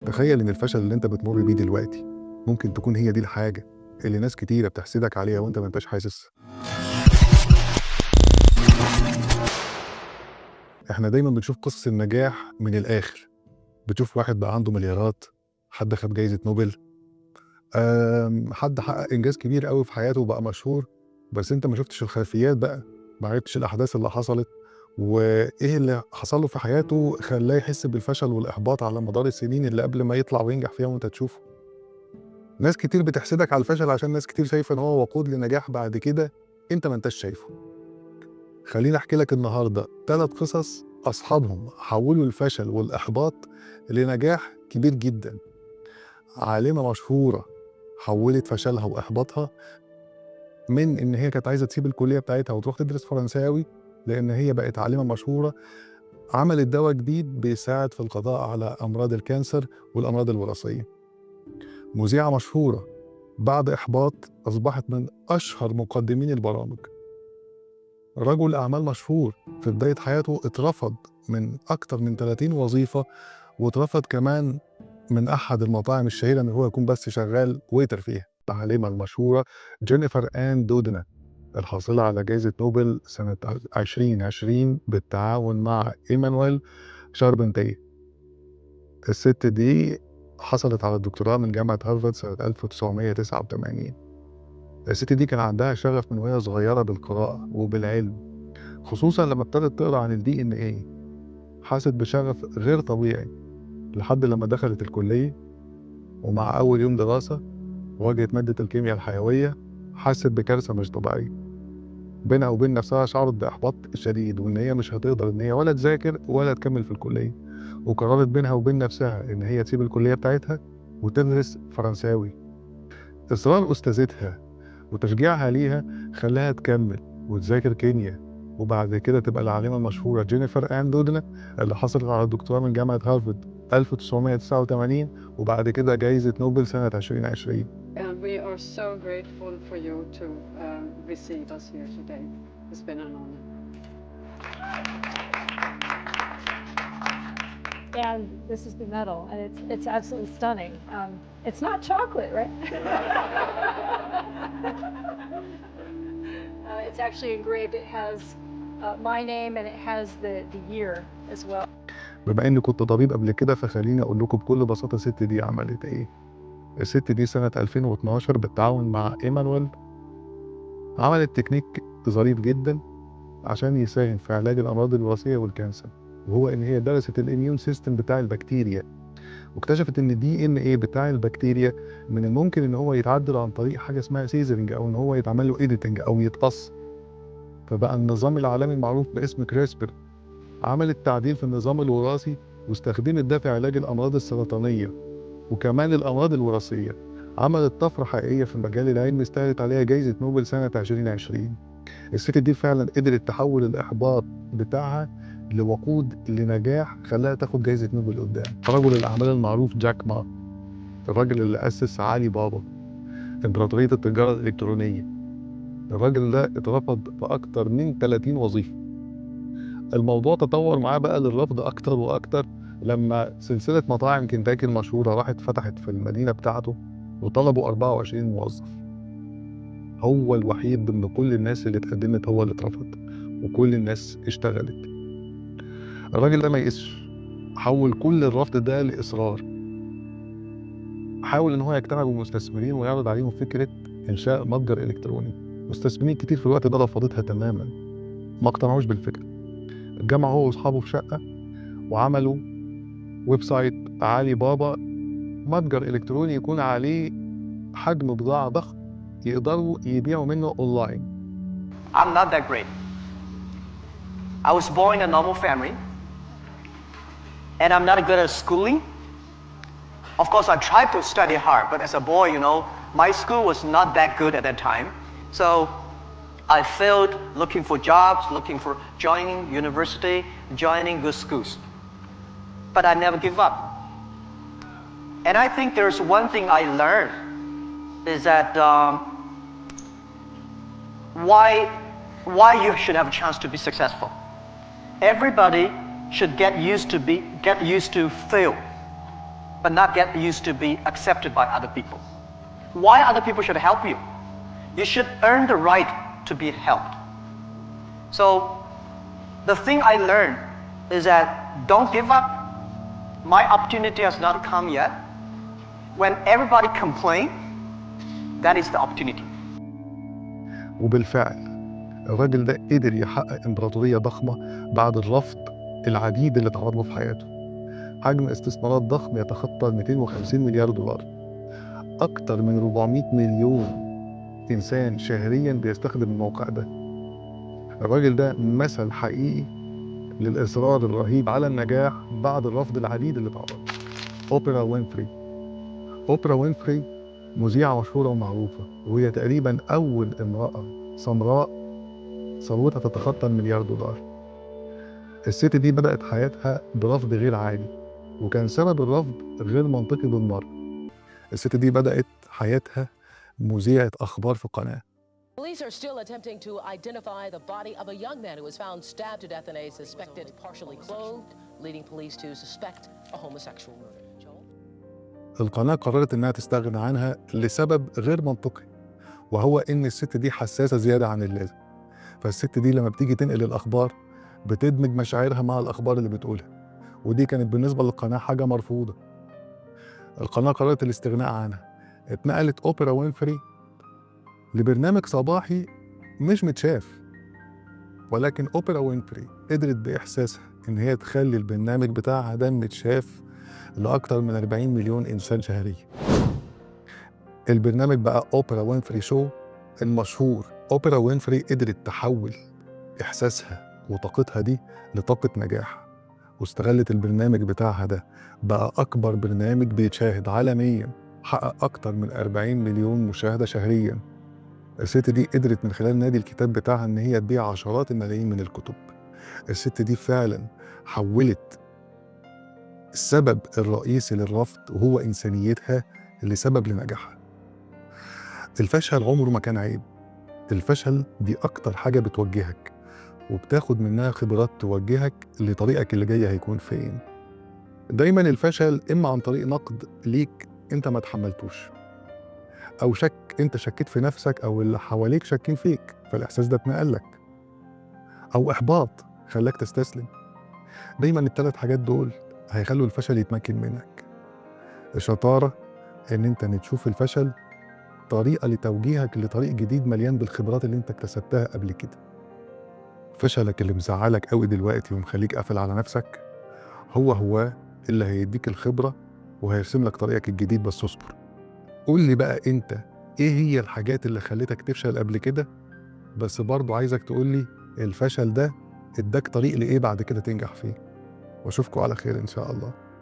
تخيل إن الفشل اللي أنت بتمر بيه دلوقتي ممكن تكون هي دي الحاجة اللي ناس كتيرة بتحسدك عليها وأنت ما أنتاش حاسس. إحنا دايما بنشوف قصص النجاح من الآخر، بتشوف واحد بقى عنده مليارات، حد خد جايزة نوبل، حد حقق إنجاز كبير قوي في حياته وبقى مشهور، بس أنت ما شفتش الخلفيات بقى، ما عرفتش الأحداث اللي حصلت وإيه اللي حصل له في حياته خلاه يحس بالفشل والإحباط على مدار السنين اللي قبل ما يطلع وينجح فيها وأنت تشوفه. ناس كتير بتحسدك على الفشل عشان ناس كتير شايفة إن هو وقود لنجاح بعد كده أنت ما أنتاش شايفه. خليني أحكي لك النهاردة 3 قصص أصحابهم حولوا الفشل والإحباط لنجاح كبير جدا. عالمة مشهورة حولت فشلها وإحباطها من إن هي كانت عايزة تسيب الكلية بتاعتها وتروح تدرس فرنساوي لأن هي بقت عالمة مشهورة، عملت دواء جديد بيساعد في القضاء على أمراض الكانسر والأمراض الوراثية. مذيعة مشهورة بعد إحباط أصبحت من أشهر مقدمين البرامج. رجل أعمال مشهور في بداية حياته اترفض من أكتر من 30 وظيفة، واترفض كمان من أحد المطاعم الشهيرة إن هو يكون بس شغال ويتر فيها. العالمة المشهورة جينيفر آن دودنا الحاصلة على جائزة نوبل سنة 2020 بالتعاون مع إيمانويل شاربنتيه. الست دي حصلت على الدكتوراه من جامعة هارفارد سنة 1989. الست دي كان عندها شغف من وهي صغيرة بالقراءة وبالعلم، خصوصا لما ابتدت تقرا عن الدي ان ايه. حست بشغف غير طبيعي لحد لما دخلت الكلية، ومع أول يوم دراسة واجهت مادة الكيمياء الحيوية، حست بكارثة مش طبيعية. بينها وبين نفسها شعرت بإحباط شديد وإن هي مش هتقدر إن هي ولا تذاكر ولا تكمل في الكلية، وقررت بينها وبين نفسها إن هي تسيب الكلية بتاعتها وتدرس فرنساوي. إصرار أستاذتها وتشجيعها ليها خلاها تكمل وتذاكر كيمياء، وبعد كده تبقى العالمة المشهورة جينيفر آن دودنا اللي حصلت على الدكتوراه من جامعة هارفارد 1989 وبعد كده جائزة نوبل سنة 2020. And we are so grateful for you to receive us here today. It's been an honor. And this is the medal, and it's absolutely stunning. It's not chocolate, right? It's actually engraved. It has my name, and it has the year as well. بما إني كنت طبيب قبل كده فخليني أقول لكم بكل بساطة الست دي عملت إيه. الست دي سنة 2012 بالتعاون مع إيمانويل عملت تكنيك ظريف جدا عشان يساهم في علاج الأمراض الوراثية والكانسر، وهو إن هي درست الإميون سيستم بتاع البكتيريا، واكتشفت إن الدي إن إيه بتاع البكتيريا من الممكن إن هو يتعدل عن طريق حاجة اسمها سيزرنج، أو إن هو يتعمل له إيديتنج أو يتقص. فبقى النظام العالمي المعروف باسم كريسبر عملت تعديل في النظام الوراثي واستخدمت ده في علاج الأمراض السرطانية وكمان الأمراض الوراثية. عملت طفرة حقيقية في المجال العلمي استاهلت عليها جائزة نوبل سنة 2020. الست دي فعلا قدرت تحول الإحباط بتاعها لوقود لنجاح خلاها تاخد جائزة نوبل قدام. رجل الأعمال المعروف جاك ما، الراجل اللي أسس علي بابا، إمبراطورية التجارة الإلكترونية، الراجل ده اترفض في أكتر من 30 وظيفة. الموضوع تطور معاه بقى للرفض أكتر وأكتر لما سلسلة مطاعم كنتاكي المشهورة راحت فتحت في المدينة بتاعته وطلبوا 24 موظف. هو الوحيد من كل الناس اللي اتقدمت هو اللي اترفض وكل الناس اشتغلت. الراجل ده ما يقسش، حول كل الرفض ده لإصرار. حاول إن هو يجتمع بالمستثمرين ويعرض عليهم فكرة إنشاء متجر إلكتروني. مستثمرين كتير في الوقت ده رفضتها تماما، ما اقتنعوش بالفكرة. اتجمعوا هو وأصحابه في شقة وعملوا ويب سايت علي بابا، متجر إلكتروني يكون عليه حجم بضاعة ضخم يقدروا يبيعوا منه أونلاين. I'm not that great. I was born in a normal family, and I'm not good at schooling. Of course, I tried to study hard, but as a boy, my school was not that good at that time. So I failed looking for jobs, looking for joining university, joining good schools. But I never give up. And I think there's one thing I learned is that why you should have a chance to be successful. Everybody should get used to fail. but not get used to be accepted by other people. Why other people should help you? You should earn the right to be helped. So the thing I learned is that don't give up. My opportunity has not come yet. When everybody complain, that is the opportunity. وبالفعل الراجل ده قدر يحقق إمبراطورية ضخمة بعد الرفض العديد اللي تعرض له في حياته. حجم استثمارات ضخم يتخطى 250 مليار دولار. أكتر من 400 مليون إنسان شهريا بيستخدم الموقع ده. الراجل ده مثل حقيقي للإصرار الرهيب على النجاح بعد الرفض العديد اللي تعرض له. أوبرا وينفري. أوبرا وينفري مذيعة مشهورة ومعروفة، وهي تقريبا أول امرأة سمراء ثروتها تتخطى المليار دولار. الست دي بدأت حياتها برفض غير عادي، وكان سبب الرفض غير منطقي بالمرة. الست دي بدأت حياتها مذيعة أخبار في قناة. Police are still attempting to identify the body of a young man who was found stabbed to death in a suspected partially clothed, leading police to suspect a homosexual murder. Joel? القناة قررت إنها تستغنى عنها لسبب غير منطقي، وهو إن الست دي حساسة زيادة عن اللازم. فالست دي لما بتيجي تنقل الأخبار بتدمج مشاعرها مع الأخبار اللي بتقولها، ودي كانت بالنسبة للقناة حاجة مرفوضة. القناة قررت الاستغناء عنها. اتنقلت أوبرا وينفري لبرنامج صباحي مش متشاف، ولكن أوبرا وينفري قدرت بإحساسها إن هي تخلي البرنامج بتاعها ده متشاف لأكتر من 40 مليون إنسان شهريا. البرنامج بقى أوبرا وينفري شو المشهور. أوبرا وينفري قدرت تحول إحساسها وطاقتها دي لطاقة نجاح، واستغلت البرنامج بتاعها ده بقى أكبر برنامج بيتشاهد عالميا، حقق أكتر من 40 مليون مشاهدة شهريا. الست دي قدرت من خلال نادي الكتاب بتاعها إن هي تبيع عشرات الملايين من الكتب. الست دي فعلا حولت السبب الرئيسي للرفض وهو إنسانيتها لسبب لنجاحها. الفشل عمره ما كان عيب. الفشل دي أكتر حاجة بتوجهك، وبتاخد منها خبرات توجهك لطريقك اللي جاي هيكون فين. دايما الفشل إما عن طريق نقد ليك أنت ما تحملتوش، أو شك أنت شكيت في نفسك أو اللي حواليك شاكين فيك فالإحساس ده اتنقلك، أو إحباط خلاك تستسلم. دايما الثلاث حاجات دول هيخلوا الفشل يتمكن منك. الشطارة إن أنت تشوف الفشل طريقة لتوجيهك لطريق جديد مليان بالخبرات اللي أنت اكتسبتها قبل كده. فشلك اللي مزعلك قوي دلوقتي ومخليك قافل على نفسك هو اللي هيديك الخبرة وهيرسم لك طريقك الجديد، بس اصبر. قول لي بقى أنت إيه هي الحاجات اللي خلتك تفشل قبل كده، بس برضو عايزك تقول لي الفشل ده اداك طريق لإيه بعد كده تنجح فيه. واشوفكم على خير إن شاء الله.